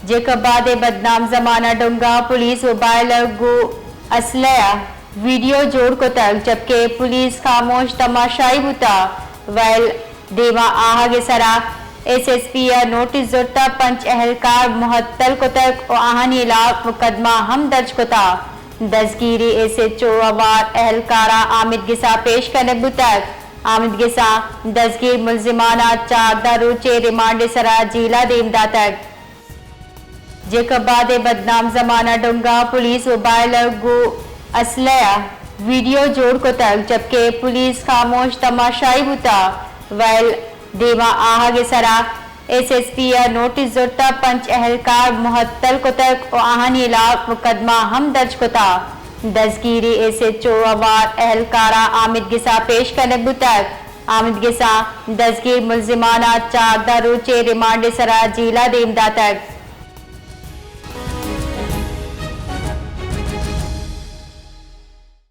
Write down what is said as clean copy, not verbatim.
जेका बाद बदनाम जमाना डोंगा पुलिस मोबाइल गो असलया वीडियो जोड़ को तक जबकि पुलिस खामोश तमाशाई बुता वैल देवा आगे सरा एसएसपी या नोटिस जोड़ता पंच अहलकार मुहत्तल को तक आहनी लाख मुकदमा हम दर्ज को था दसगिरी एसएचओ अवार अहलकारा आमिद गिसा पेश करने बुतक आमिद गिसा दसगिर मुलजिमाना 4 दारूचे रिमांड सरा जिला देमदा तक जेका बाद बदनाम जमाना डोंगा पुलिस मोबाइल गो असलया वीडियो जोड़ को तक जबकि पुलिस खामोश तमाशाई बुता वैल देवा आगे सरा एसएसपी या नोटिस जोड़ता पंच अहलकार मुहत्तल को तक आहनी लाख मुकदमा हम दर्ज को था दसगिरी एसएचओ अवार अहलकारा आमिद गिसा पेश करने बुतक आमिद गिसा दसगिर मुलजिमाना 4 दारूचे रिमांड सरा जिला देमदा तक